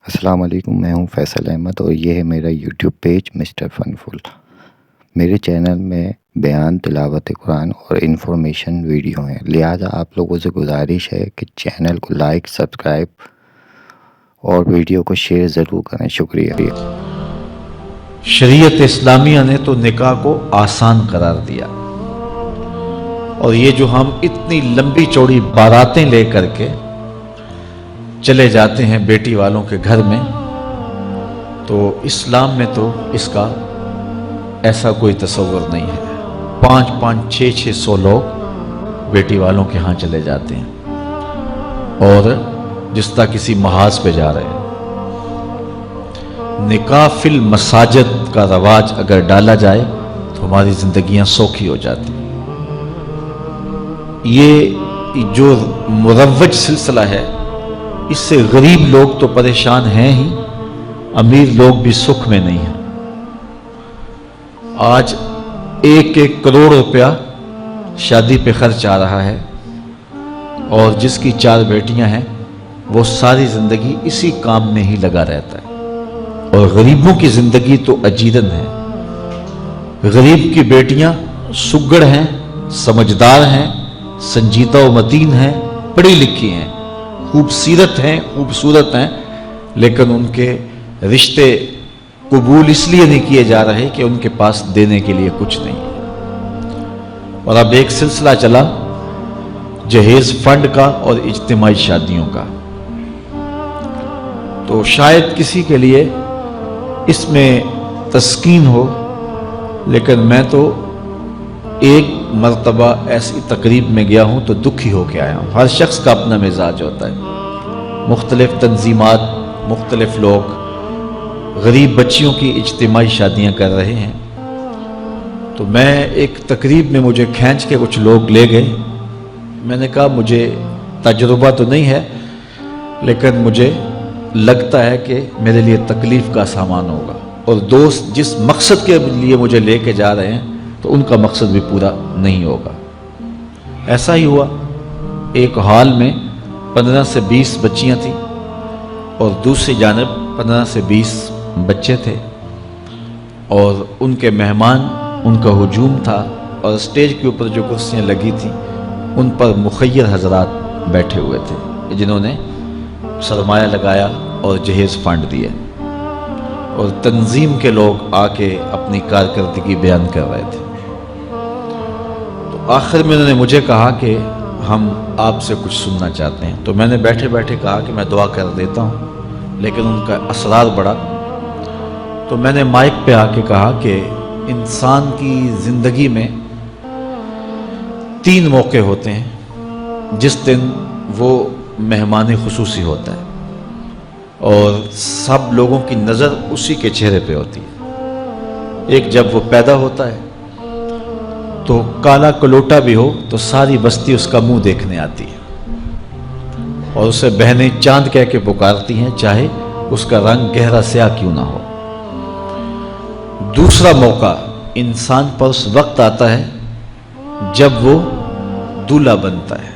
السلام علیکم، میں ہوں فیصل احمد اور یہ ہے میرا یوٹیوب پیج مسٹر فنفل۔ میرے چینل میں بیان، تلاوت قرآن اور انفارمیشن ویڈیو ہیں، لہٰذا آپ لوگوں سے گزارش ہے کہ چینل کو لائک، سبسکرائب اور ویڈیو کو شیئر ضرور کریں۔ شکریہ۔ شریعت اسلامیہ نے تو نکاح کو آسان قرار دیا، اور یہ جو ہم اتنی لمبی چوڑی باراتیں لے کر کے چلے جاتے ہیں بیٹی والوں کے گھر میں، تو اسلام میں تو اس کا ایسا کوئی تصور نہیں ہے۔ 500 600 لوگ بیٹی والوں کے ہاں چلے جاتے ہیں اور جس طرح کسی محاذ پہ جا رہے ہیں۔ نکاح فی المساجد کا رواج اگر ڈالا جائے تو ہماری زندگیاں سوکھی ہو جاتی ہیں۔ یہ جو مروج سلسلہ ہے، اس سے غریب لوگ تو پریشان ہیں ہی، امیر لوگ بھی سکھ میں نہیں ہیں۔ آج 1 کروڑ روپیہ شادی پہ خرچ آ رہا ہے، اور جس کی 4 بیٹیاں ہیں وہ ساری زندگی اسی کام میں ہی لگا رہتا ہے۔ اور غریبوں کی زندگی تو اجیرن ہے۔ غریب کی بیٹیاں سگڑ ہیں، سمجھدار ہیں، سنجیدہ و متین ہیں، پڑھی لکھی ہیں، خوبصورت ہیں، لیکن ان کے رشتے قبول اس لیے نہیں کیے جا رہے کہ ان کے پاس دینے کے لیے کچھ نہیں ہے۔ اور اب ایک سلسلہ چلا جہیز فنڈ کا اور اجتماعی شادیوں کا، تو شاید کسی کے لیے اس میں تسکین ہو، لیکن میں تو ایک مرتبہ ایسی تقریب میں گیا ہوں تو دکھی ہو کے آیا ہوں۔ ہر شخص کا اپنا مزاج ہوتا ہے، مختلف تنظیمات، مختلف لوگ غریب بچیوں کی اجتماعی شادیاں کر رہے ہیں۔ تو میں ایک تقریب میں مجھے کھینچ کے کچھ لوگ لے گئے۔ میں نے کہا مجھے تجربہ تو نہیں ہے، لیکن مجھے لگتا ہے کہ میرے لیے تکلیف کا سامان ہوگا، اور دوست جس مقصد کے لیے مجھے لے کے جا رہے ہیں تو ان کا مقصد بھی پورا نہیں ہوگا۔ ایسا ہی ہوا۔ ایک ہال میں 15 سے 20 بچیاں تھیں، اور دوسری جانب 15 سے 20 بچے تھے، اور ان کے مہمان، ان کا ہجوم تھا، اور اسٹیج کے اوپر جو کرسیاں لگی تھیں ان پر مخیر حضرات بیٹھے ہوئے تھے جنہوں نے سرمایہ لگایا اور جہیز فنڈ دیے، اور تنظیم کے لوگ آ کے اپنی کارکردگی بیان کر رہے تھے۔ تو آخر میں انہوں نے مجھے کہا کہ ہم آپ سے کچھ سننا چاہتے ہیں۔ تو میں نے بیٹھے بیٹھے کہا کہ میں دعا کر دیتا ہوں، لیکن ان کا اصرار بڑھا۔ تو میں نے مائک پہ آ کے کہا کہ انسان کی زندگی میں 3 موقع ہوتے ہیں جس دن وہ مہمان خصوصی ہوتا ہے، اور سب لوگوں کی نظر اسی کے چہرے پہ ہوتی ہے۔ ایک جب وہ پیدا ہوتا ہے تو کالا کلوٹا بھی ہو تو ساری بستی اس کا منہ دیکھنے آتی ہے، اور اسے بہنیں چاند کہہ کے پکارتی ہیں، چاہے اس کا رنگ گہرا سیاہ کیوں نہ ہو۔ دوسرا موقع انسان پر اس وقت آتا ہے جب وہ دولہا بنتا ہے،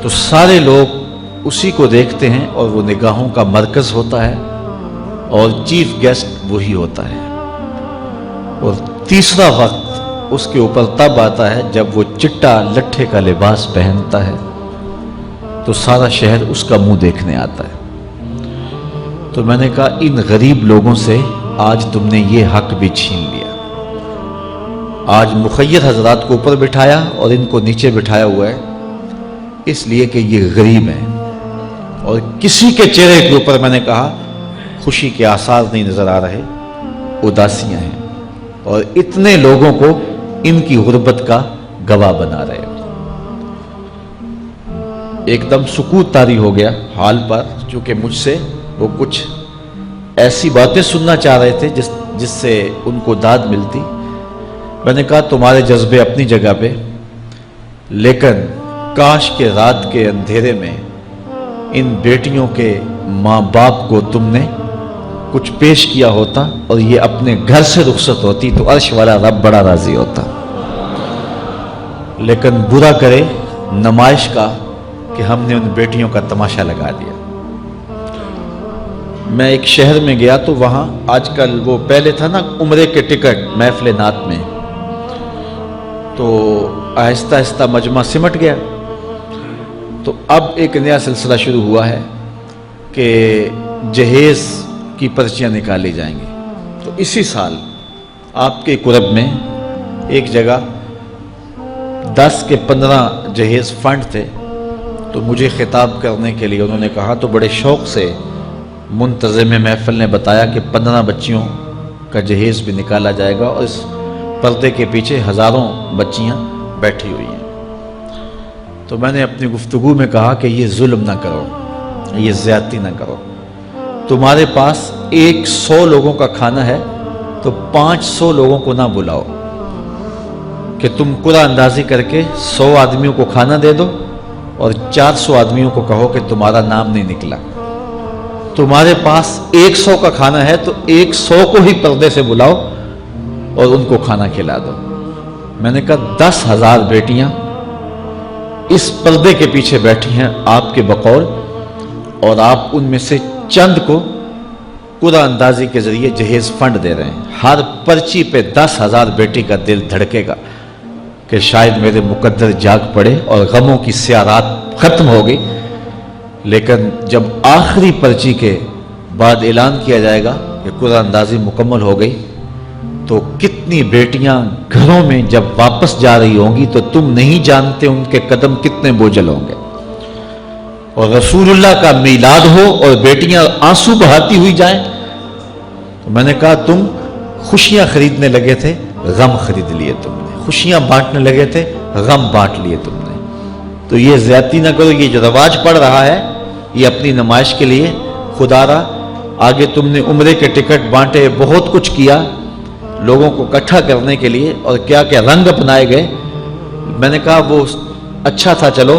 تو سارے لوگ اسی کو دیکھتے ہیں، اور وہ نگاہوں کا مرکز ہوتا ہے، اور چیف گیسٹ وہی ہوتا ہے۔ اور تیسرا وقت اس کے اوپر تب آتا ہے جب وہ چٹا لٹھے کا لباس پہنتا ہے، تو سارا شہر اس کا منہ دیکھنے آتا ہے۔ تو میں نے کہا ان غریب لوگوں سے آج تم نے یہ حق بھی چھین لیا۔ آج مخیر حضرات کو اوپر بٹھایا اور ان کو نیچے بٹھایا ہوا ہے، اس لیے کہ یہ غریب ہیں، اور کسی کے چہرے کے اوپر میں نے کہا خوشی کے آثار نہیں نظر آ رہے، اداسیاں ہیں، اور اتنے لوگوں کو ان کی غربت کا گواہ بنا رہے۔ ایک دم سکوت طاری ہو گیا حال پر، چونکہ مجھ سے وہ کچھ ایسی باتیں سننا چاہ رہے تھے جس سے ان کو داد ملتی۔ میں نے کہا تمہارے جذبے اپنی جگہ پہ، لیکن کاش کے رات کے اندھیرے میں ان بیٹیوں کے ماں باپ کو تم نے کچھ پیش کیا ہوتا، اور یہ اپنے گھر سے رخصت ہوتی تو عرش والا رب بڑا راضی ہوتا۔ لیکن برا کرے نمائش کا کہ ہم نے ان بیٹیوں کا تماشا لگا دیا۔ میں ایک شہر میں گیا تو وہاں آج کل وہ پہلے تھا نا عمرے کے ٹکٹ محفل نعت میں، تو آہستہ آہستہ مجمع سمٹ گیا، تو اب ایک نیا سلسلہ شروع ہوا ہے کہ جہیز کی پرچیاں نکالی جائیں گی۔ تو اسی سال آپ کے قرب میں ایک جگہ 10 کے 15 جہیز فنڈ تھے، تو مجھے خطاب کرنے کے لیے انہوں نے کہا، تو بڑے شوق سے منتظم محفل نے بتایا کہ 15 بچیوں کا جہیز بھی نکالا جائے گا، اور اس پردے کے پیچھے ہزاروں بچیاں بیٹھی ہوئی ہیں۔ تو میں نے اپنی گفتگو میں کہا کہ یہ ظلم نہ کرو، یہ زیادتی نہ کرو، تمہارے پاس 100 لوگوں کا کھانا ہے تو 500 لوگوں کو نہ بلاؤ کہ تم قرعہ اندازی کر کے 100 آدمیوں کو کھانا دے دو اور 400 آدمیوں کو کہو کہ تمہارا نام نہیں نکلا۔ تمہارے پاس 100 کا کھانا ہے تو 100 کو ہی پردے سے بلاؤ اور ان کو کھانا کھلا دو۔ میں نے کہا 10,000 بیٹیاں اس پردے کے پیچھے بیٹھی ہیں آپ کے بقول، اور آپ ان میں سے چند کو قرعہ اندازی کے ذریعے جہیز فنڈ دے رہے ہیں۔ ہر پرچی پہ 10,000 بیٹی کا دل دھڑکے گا کہ شاید میرے مقدر جاگ پڑے اور غموں کی سیاہ رات ختم ہو گئی، لیکن جب آخری پرچی کے بعد اعلان کیا جائے گا کہ قرعہ اندازی مکمل ہو گئی، تو کتنی بیٹیاں گھروں میں جب واپس جا رہی ہوں گی تو تم نہیں جانتے ان کے قدم کتنے بوجھل ہوں گے، اور رسول اللہ کا میلاد ہو اور بیٹیاں آنسو بہاتی ہوئی جائیں۔ تو میں نے کہا تم خوشیاں خریدنے لگے تھے، غم خرید لیے تم نے، خوشیاں بانٹنے لگے تھے، غم بانٹ لیے تم نے۔ تو یہ زیادتی نہ کرو، یہ جو رواج پڑ رہا ہے یہ اپنی نمائش کے لیے، خدا را آگے تم نے عمرے کے ٹکٹ بانٹے، بہت کچھ کیا لوگوں کو اکٹھا کرنے کے لیے، اور کیا کیا رنگ اپنائے گئے۔ میں نے کہا وہ اچھا تھا، چلو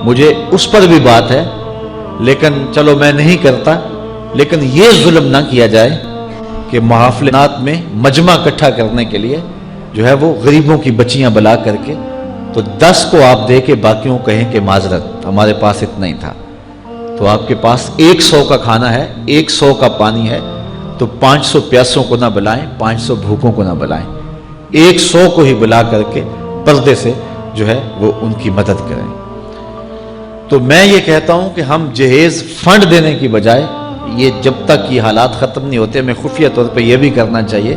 مجھے اس پر بھی بات ہے، لیکن چلو میں نہیں کرتا، لیکن یہ ظلم نہ کیا جائے کہ محافلات میں مجمع اکٹھا کرنے کے لیے جو ہے وہ غریبوں کی بچیاں بلا کر کے تو 10 کو آپ دے کے باقیوں کو کہیں کہ معذرت ہمارے پاس اتنا ہی تھا۔ تو آپ کے پاس 100 کا کھانا ہے، 100 کا پانی ہے، تو 500 پیاسوں کو نہ بلائیں، 500 بھوکوں کو نہ بلائیں، 100 کو ہی بلا کر کے پردے سے جو ہے وہ ان کی مدد کریں۔ تو میں یہ کہتا ہوں کہ ہم جہیز فنڈ دینے کی بجائے، یہ جب تک یہ حالات ختم نہیں ہوتے، ہمیں خفیہ طور پہ یہ بھی کرنا چاہیے،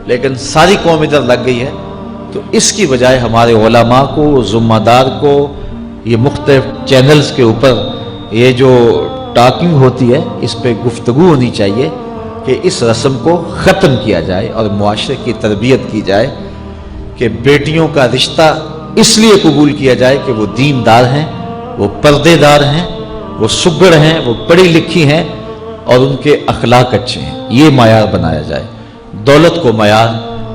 لیکن ساری قوم ادھر لگ گئی ہے، تو اس کی بجائے ہمارے علماء کو، ذمہ دار کو، یہ مختلف چینلز کے اوپر یہ جو ٹاکنگ ہوتی ہے اس پہ گفتگو ہونی چاہیے کہ اس رسم کو ختم کیا جائے اور معاشرے کی تربیت کی جائے کہ بیٹیوں کا رشتہ اس لیے قبول کیا جائے کہ وہ دیندار ہیں، وہ پردے دار ہیں، وہ سگڑ ہیں، وہ پڑھی لکھی ہیں اور ان کے اخلاق اچھے ہیں، یہ معیار بنایا جائے، دولت کو معیار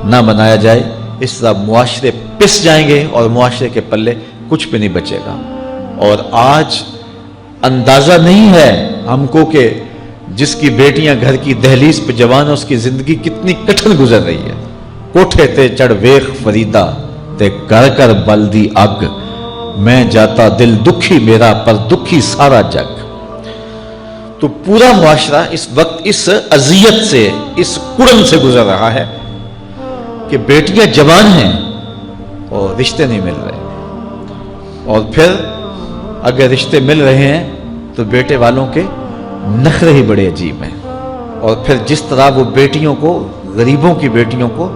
نہ بنایا جائے۔ اس طرح معاشرے پس جائیں گے اور معاشرے کے پلے کچھ بھی نہیں بچے گا۔ اور آج اندازہ نہیں ہے ہم کو کہ جس کی بیٹیاں گھر کی دہلیز پہ جوان ہے اس کی زندگی کتنی کٹھن گزر رہی ہے۔ کوٹھے تے چڑھ ویخ فریدا تے کر کر بلدی اگ، میں جاتا دل دکھی میرا پر دکھی سارا جگ۔ تو پورا معاشرہ اس وقت اس اذیت سے، اس کڑن سے گزر رہا ہے کہ بیٹیاں جوان ہیں اور رشتے نہیں مل رہے، اور پھر اگر رشتے مل رہے ہیں تو بیٹے والوں کے نخرے ہی بڑے عجیب ہیں، اور پھر جس طرح وہ بیٹیوں کو، غریبوں کی بیٹیوں کو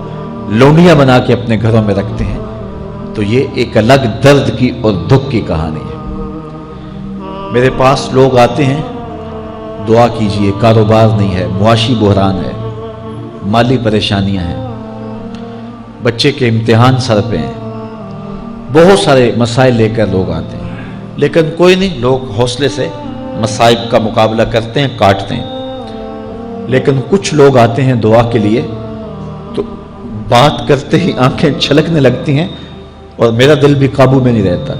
لونڈیاں بنا کے اپنے گھروں میں رکھتے ہیں، تو یہ ایک الگ درد کی اور دکھ کی کہانی ہے۔ میرے پاس لوگ آتے ہیں، دعا کیجئے، کاروبار نہیں ہے، معاشی بحران ہے، مالی پریشانیاں ہیں، بچے کے امتحان سر پہ ہیں، بہت سارے مسائل لے کر لوگ آتے ہیں، لیکن کوئی نہیں، لوگ حوصلے سے مصائب کا مقابلہ کرتے ہیں، کاٹتے ہیں۔ لیکن کچھ لوگ آتے ہیں دعا کے لیے تو بات کرتے ہی آنکھیں چھلکنے لگتی ہیں اور میرا دل بھی قابو میں نہیں رہتا۔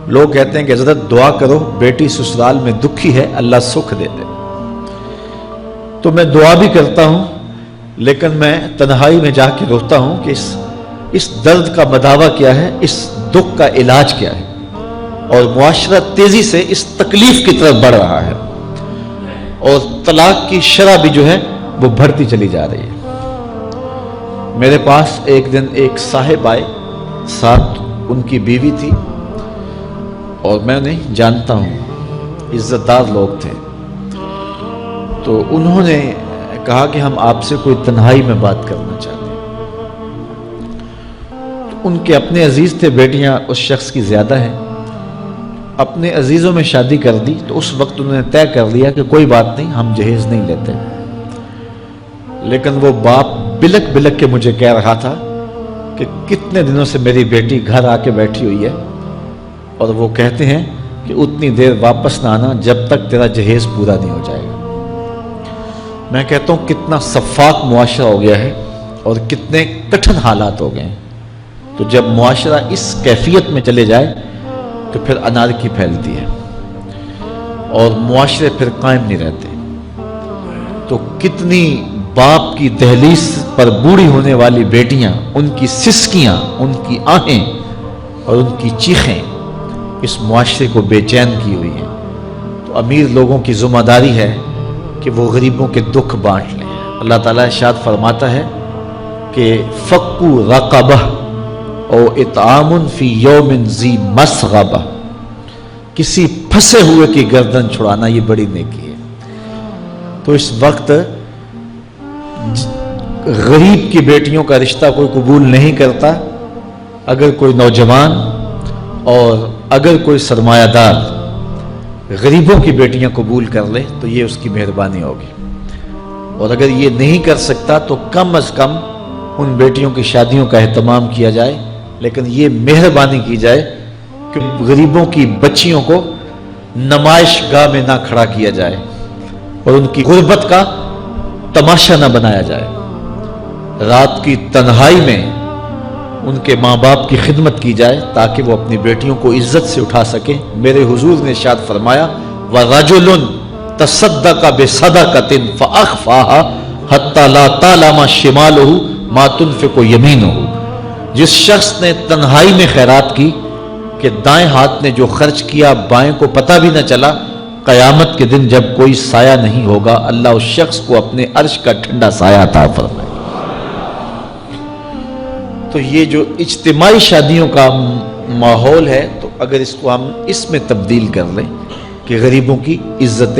لوگ کہتے ہیں کہ حضرت دعا کرو، بیٹی سسرال میں دکھی ہے، اللہ سکھ دے دے۔ تو میں دعا بھی کرتا ہوں، لیکن میں تنہائی میں جا کے روتا ہوں کہ اس درد کا مداوع کیا ہے، اس دکھ کا علاج کیا ہے، اور معاشرہ تیزی سے اس تکلیف کی طرف بڑھ رہا ہے، اور طلاق کی شرح بھی جو ہے وہ بڑھتی چلی جا رہی ہے۔ میرے پاس ایک دن ایک صاحب آئے، ساتھ ان کی بیوی تھی، اور میں انہیں جانتا ہوں، عزت دار لوگ تھے۔ تو انہوں نے کہا کہ ہم آپ سے کوئی تنہائی میں بات کرنا چاہتے ہیں۔ تو ان کے اپنے عزیز تھے، بیٹیاں اس شخص کی زیادہ ہیں، اپنے عزیزوں میں شادی کر دی۔ تو اس وقت انہوں نے طے کر لیا کہ کوئی بات نہیں، ہم جہیز نہیں لیتے۔ لیکن وہ باپ بلک بلک کے مجھے کہہ رہا تھا کہ کتنے دنوں سے میری بیٹی گھر آ کے بیٹھی ہوئی ہے، اور وہ کہتے ہیں کہ اتنی دیر واپس نہ آنا جب تک تیرا جہیز پورا نہیں ہو جائے گا۔ میں کہتا ہوں کتنا صفاق معاشرہ ہو گیا ہے اور کتنے کٹھن حالات ہو گئے ہیں۔ تو جب معاشرہ اس کیفیت میں چلے جائے تو پھر انارکی پھیلتی ہے اور معاشرے پھر قائم نہیں رہتے۔ تو کتنی باپ کی دہلیز پر بوڑھی ہونے والی بیٹیاں، ان کی سسکیاں، ان کی آہیں اور ان کی چیخیں اس معاشرے کو بے چین کی ہوئی ہیں۔ تو امیر لوگوں کی ذمہ داری ہے کہ وہ غریبوں کے دکھ بانٹ لیں۔ اللہ تعالیٰ ارشاد فرماتا ہے کہ فَقُّ رَقَبَةٍ او اطعام فی یوم ذی مسغبہ، کسی پھنسے ہوئے کی گردن چھڑانا یہ بڑی نیکی ہے۔ تو اس وقت غریب کی بیٹیوں کا رشتہ کوئی قبول نہیں کرتا۔ اگر کوئی نوجوان اور اگر کوئی سرمایہ دار غریبوں کی بیٹیاں قبول کر لے تو یہ اس کی مہربانی ہوگی، اور اگر یہ نہیں کر سکتا تو کم از کم ان بیٹیوں کی شادیوں کا اہتمام کیا جائے، لیکن یہ مہربانی کی جائے کہ غریبوں کی بچیوں کو نمائش گاہ میں نہ کھڑا کیا جائے اور ان کی غربت کا تماشا نہ بنایا جائے۔ رات کی تنہائی میں ان کے ماں باپ کی خدمت کی جائے تاکہ وہ اپنی بیٹیوں کو عزت سے اٹھا سکیں۔ میرے حضور نے ارشاد فرمایا وَرَجُلٌ تَصَدَّقَ بِصَدَقَةٍ فَأَخْفَاهَا حَتَّى لَا تَعْلَمَ شِمَالُهُ مَا تُنْفِقُ يَمِينُهُ، جس شخص نے تنہائی میں خیرات کی کہ دائیں ہاتھ نے جو خرچ کیا بائیں کو پتہ بھی نہ چلا، قیامت کے دن جب کوئی سایہ نہیں ہوگا اللہ اس شخص کو اپنے عرش کا ٹھنڈا سایہ عطا فرمائے۔ تو یہ جو اجتماعی شادیوں کا ماحول ہے، تو اگر اس کو ہم اس میں تبدیل کر لیں کہ غریبوں کی عزت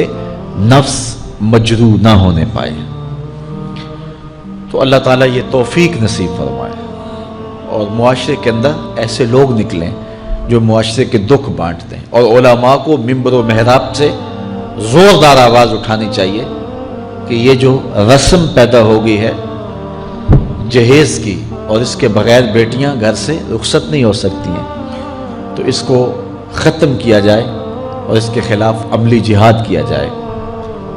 نفس مجروح نہ ہونے پائے، تو اللہ تعالیٰ یہ توفیق نصیب فرمائے اور معاشرے کے اندر ایسے لوگ نکلیں جو معاشرے کے دکھ بانٹتے ہیں۔ اور علماء کو منبر و محراب سے زوردار آواز اٹھانی چاہیے کہ یہ جو رسم پیدا ہو گئی ہے جہیز کی، اور اس کے بغیر بیٹیاں گھر سے رخصت نہیں ہو سکتی ہیں، تو اس کو ختم کیا جائے اور اس کے خلاف عملی جہاد کیا جائے،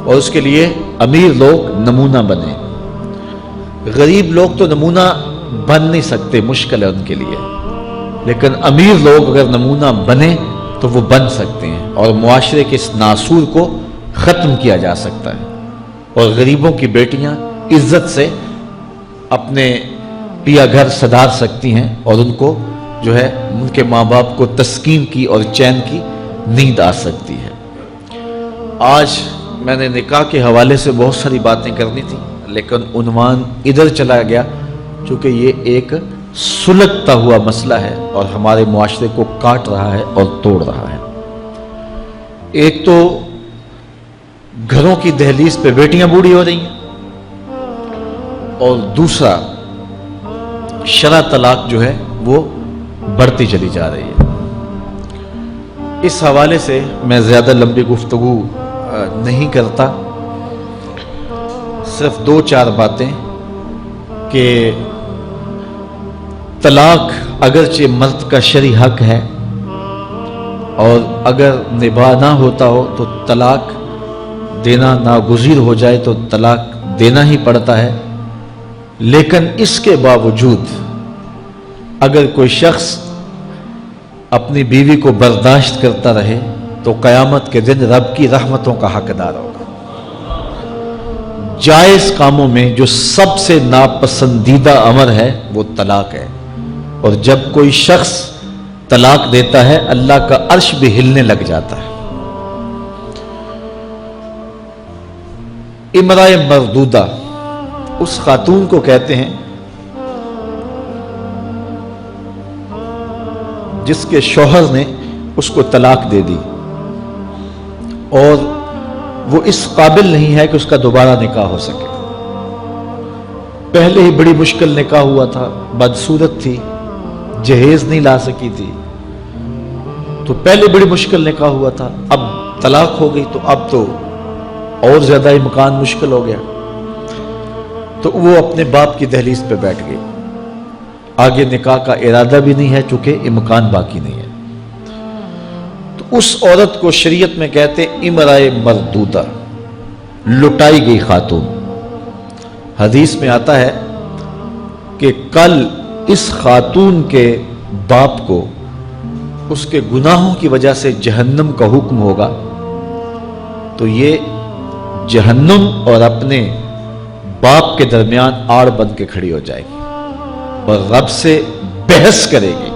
اور اس کے لیے امیر لوگ نمونہ بنیں۔ غریب لوگ تو نمونہ بن نہیں سکتے، مشکل ہے ان کے لیے، لیکن امیر لوگ اگر نمونہ بنیں تو وہ بن سکتے ہیں اور معاشرے کے اس ناسور کو ختم کیا جا سکتا ہے، اور غریبوں کی بیٹیاں عزت سے اپنے پیا گھر سدھار سکتی ہیں، اور ان کو جو ہے ان کے ماں باپ کو تسکین کی اور چین کی نیند آ سکتی ہے۔ آج میں نے نکاح کے حوالے سے بہت ساری باتیں کرنی تھی، لیکن عنوان ادھر چلا گیا چونکہ یہ ایک سلگتا ہوا مسئلہ ہے اور ہمارے معاشرے کو کاٹ رہا ہے اور توڑ رہا ہے۔ ایک تو گھروں کی دہلیز پہ بیٹیاں بوڑھی ہو رہی ہیں، اور دوسرا شرع طلاق جو ہے وہ بڑھتی چلی جا رہی ہے۔ اس حوالے سے میں زیادہ لمبی گفتگو نہیں کرتا، صرف دو چار باتیں کہ طلاق اگرچہ مرد کا شرعی حق ہے، اور اگر نباہ نہ ہوتا ہو تو طلاق دینا ناگزیر ہو جائے تو طلاق دینا ہی پڑتا ہے، لیکن اس کے باوجود اگر کوئی شخص اپنی بیوی کو برداشت کرتا رہے تو قیامت کے دن رب کی رحمتوں کا حقدار ہوگا۔ جائز کاموں میں جو سب سے ناپسندیدہ امر ہے وہ طلاق ہے، اور جب کوئی شخص طلاق دیتا ہے اللہ کا عرش بھی ہلنے لگ جاتا ہے۔ امرأہ مردودہ اس خاتون کو کہتے ہیں جس کے شوہر نے اس کو طلاق دے دی اور وہ اس قابل نہیں ہے کہ اس کا دوبارہ نکاح ہو سکے. پہلے ہی بڑی مشکل نکاح ہوا تھا، بدصورت تھی، جہیز نہیں لا سکی تھی، تو پہلے بڑی مشکل نکاح ہوا تھا، اب طلاق ہو گئی تو اب تو اور زیادہ امکان مشکل ہو گیا. تو وہ اپنے باپ کی دہلیز پہ بیٹھ گئی. آگے نکاح کا ارادہ بھی نہیں ہے چونکہ امکان باقی نہیں ہے. تو اس عورت کو شریعت میں کہتے امرأہ مردودہ، لٹائی گئی خاتون. حدیث میں آتا ہے کہ کل اس خاتون کے باپ کو اس کے گناہوں کی وجہ سے جہنم کا حکم ہوگا تو یہ جہنم اور اپنے باپ کے درمیان آڑ بن کے کھڑی ہو جائے گی اور رب سے بحث کرے گی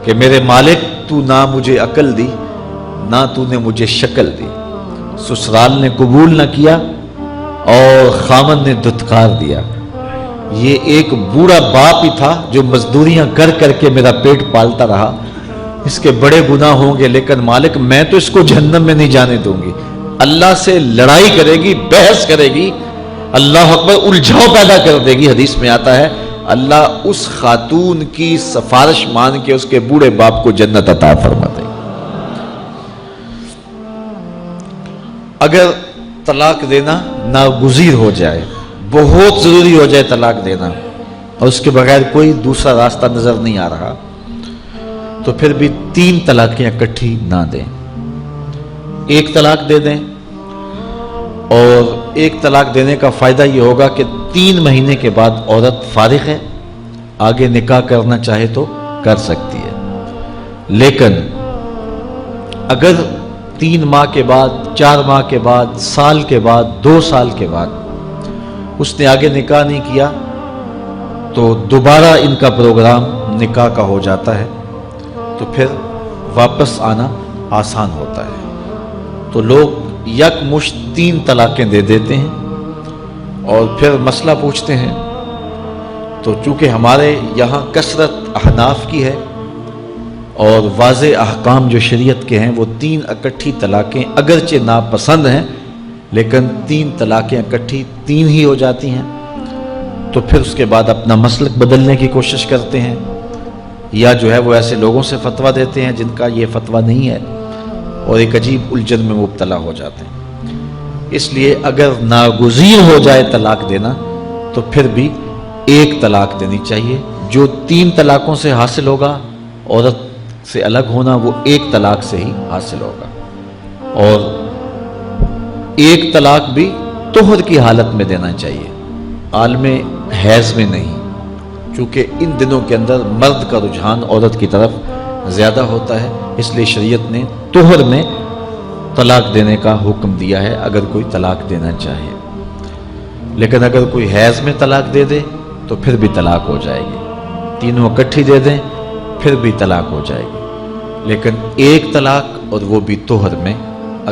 کہ میرے مالک تو نہ مجھے عقل دی نہ تو نے مجھے شکل دی. سسرال نے قبول نہ کیا اور خامن نے دھتکار دیا. یہ ایک بوڑھا باپ ہی تھا جو مزدوریاں کر کر کے میرا پیٹ پالتا رہا. اس کے بڑے گناہ ہوں گے لیکن مالک میں تو اس کو جہنم میں نہیں جانے دوں گی. اللہ سے لڑائی کرے گی، بحث کرے گی، اللہ اکبر، الجھاؤ پیدا کر دے گی. حدیث میں آتا ہے اللہ اس خاتون کی سفارش مان کے اس کے بوڑھے باپ کو جنت عطا فرما دے گی. اگر طلاق دینا ناگزیر ہو جائے، بہت ضروری ہو جائے طلاق دینا اور اس کے بغیر کوئی دوسرا راستہ نظر نہیں آ رہا تو پھر بھی 3 طلاقیں اکٹھی نہ دیں. 1 طلاق دے دیں اور 1 طلاق دینے کا فائدہ یہ ہوگا کہ 3 مہینے کے بعد عورت فارغ ہے، آگے نکاح کرنا چاہے تو کر سکتی ہے. لیکن اگر 3 ماہ کے بعد، 4 ماہ کے بعد، سال کے بعد، 2 سال کے بعد اس نے آگے نکاح نہیں کیا تو دوبارہ ان کا پروگرام نکاح کا ہو جاتا ہے تو پھر واپس آنا آسان ہوتا ہے. تو لوگ یکمشت 3 طلاقیں دے دیتے ہیں اور پھر مسئلہ پوچھتے ہیں. تو چونکہ ہمارے یہاں کثرت احناف کی ہے اور واضح احکام جو شریعت کے ہیں وہ 3 اکٹھی طلاقیں اگرچہ ناپسند ہیں لیکن 3 طلاقیں اکٹھی 3 ہی ہو جاتی ہیں. تو پھر اس کے بعد اپنا مسلک بدلنے کی کوشش کرتے ہیں یا جو ہے وہ ایسے لوگوں سے فتویٰ دیتے ہیں جن کا یہ فتویٰ نہیں ہے اور ایک عجیب الجھن میں مبتلا ہو جاتے ہیں. اس لیے اگر ناگزیر ہو جائے طلاق دینا تو پھر بھی 1 طلاق دینی چاہیے. جو 3 طلاقوں سے حاصل ہوگا عورت سے الگ ہونا وہ 1 طلاق سے ہی حاصل ہوگا. اور 1 طلاق بھی طہر کی حالت میں دینا چاہیے، عالم حیض میں نہیں، چونکہ ان دنوں کے اندر مرد کا رجحان عورت کی طرف زیادہ ہوتا ہے. اس لیے شریعت نے طہر میں طلاق دینے کا حکم دیا ہے اگر کوئی طلاق دینا چاہے. لیکن اگر کوئی حیض میں طلاق دے دے تو پھر بھی طلاق ہو جائے گی. 3 اکٹھی دے دیں پھر بھی طلاق ہو جائے گی. لیکن 1 طلاق اور وہ بھی طہر میں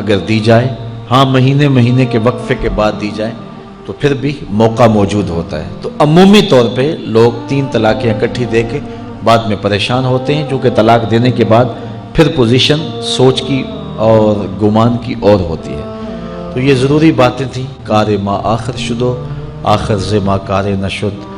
اگر دی جائے، ہاں مہینے کے وقفے کے بعد دی جائے تو پھر بھی موقع موجود ہوتا ہے. تو عمومی طور پہ لوگ 3 طلاقیں اکٹھی دے کے بعد میں پریشان ہوتے ہیں کیونکہ طلاق دینے کے بعد پھر پوزیشن سوچ کی اور گمان کی اور ہوتی ہے. تو یہ ضروری باتیں تھیں. کار ما آخر شدو آخر ز ما کار نشد.